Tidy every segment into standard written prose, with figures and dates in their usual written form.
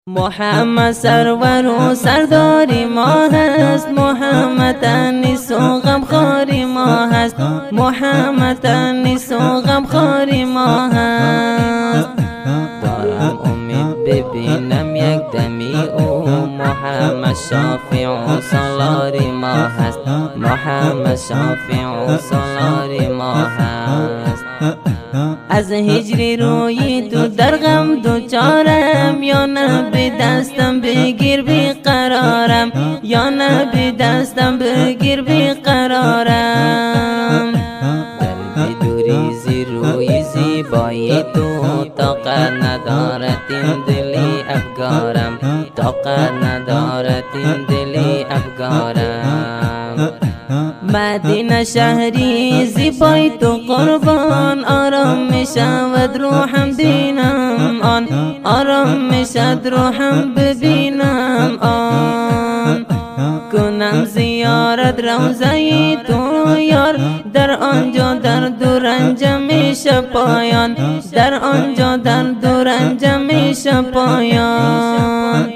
محمد سرور و سرداری ما هست، محمد انیس و غمخواری ما هست، محمد انیس و غمخواری ما هست. دارم امید ببینم یک دمی او محمد شافع و سالاری ما هست، محمد شافع و سالاری ما هست. از هجری روی تو در غم دوچارم، یا نه به دستم بگیر بیقرارم، یا نه به دستم بگیر بیقرارم. در دوری زی روی زیبایی تو طاقت ندارد این دلی افگارم، طاقت ندارد این دلی افگارم. مدینه شهری زیبای تو قربان، آرام می شود روحم بینم آن، آرام می شد روحم ببینم آن. کنم زیارت روضه تو یار، در آنجا درد و رنج میشه پایان، در آنجا درد و رنج میشه پایان.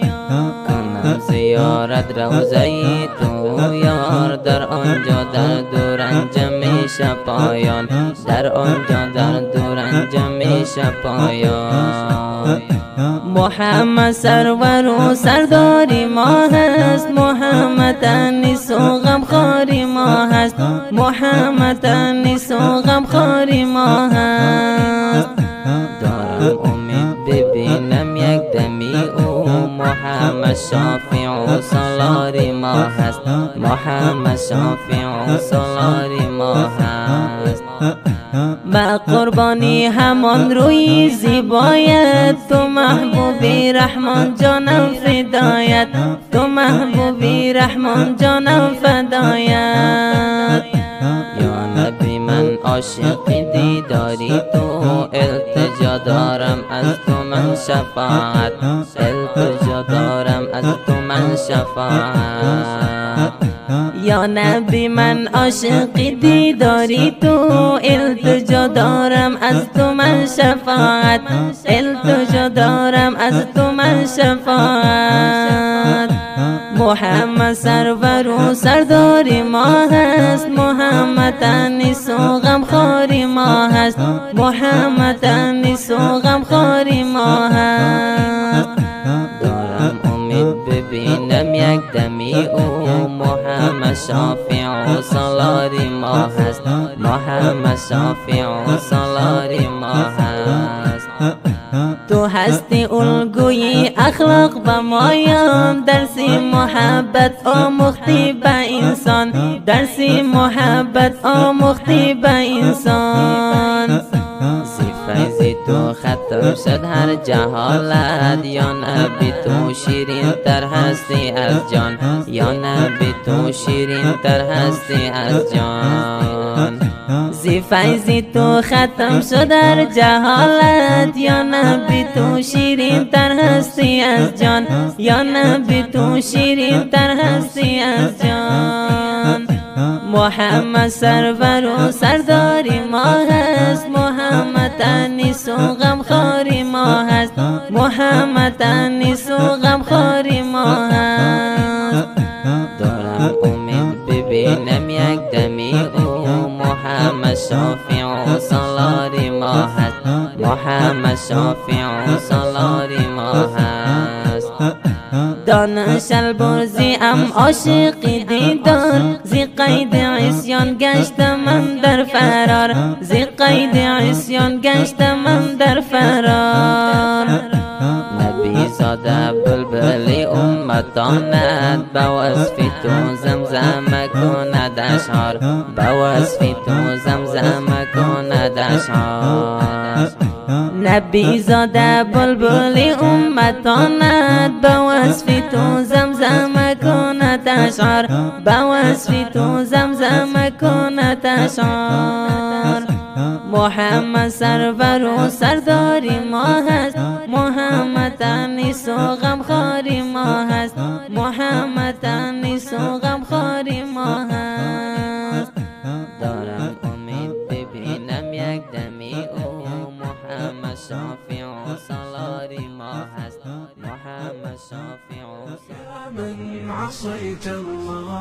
زیارت روضه تو یار، در آنجا درد و رنج میشه پایان، در آنجا درد و رنج میشه پایان. محمد سرور و سرداری ما هست، محمد انیس و غمخواری ما هست، محمد انیس و غمخواری ما هست. دارم امید ببینم یک دمی او محمد شافع و سالاری ما هست، محمد شافع و سالاری ما هست. با قربانی همان روی زیبایت، تو محبوبی رحمان جانم فدایت، تو محبوبی رحمان جانم فدایت. یا نبی من عاشق دیداری تو، التجا دارم از تو من شفاعت، التجا دارم از تو من شفاعت. یا نبی من عاشق دیداری تو، التجا دارم از تو من شفاعت، التجا دارم از تو من شفاعت. محمد سرور و سرداری ما هست، محمد انیس و غمخواری ما هست، محمد انیس و غمخواری ما هست. دارم امید ببینم یک دمی او محمد شافع و سالاری ما هست، محمد شافع و سالاری ما هست. تو هستی الگوی اخلاق و مایان، درسی محبت آموختی به انسان، درسی محبت آموختی به انسان. فیضی تو ختم شد هر جهالت، یا نبی تو شیرین تر هستی از جان، یا نبی تو شیرین تر هستی از جان. زی فیضی تو ختم شد هر جهالت، یا نبی تو شیرین تر هستی از جان، یا نبی تو شیرین تر هستی از جان. محمد سرور و سرداری ما هست، محمد انیس و غمخواری ما هست، محمد انیس و غمخواری ما هست. دارم امید ببینم یک دمی او محمد شافع و سالاری ما هست، محمد شافع و سالاری ما هست. دانش البرزی ام عاشق دیدار، زی قید عصیان گشتم من در فرار، زی قید عصیان گشتم من در فرار. نبی زاده بلبلی امتانت، با وصف تو زمزمه کند اشعار، با وصف تو زمزمه کند اشعار. نبی زاده بلبلی امتانت، با وصف تو زمزمه کند اشعار، با وصف تو زمزمه کند اشعار. محمد سرور و سرداری ما هست، محمد انیس و غمخواری ما هست، محمد انیس و غمخواری ما هست. دارم امید ببینم یک دمی او محمد شافع و سالاری ما هست، محمد يا من عصيت الله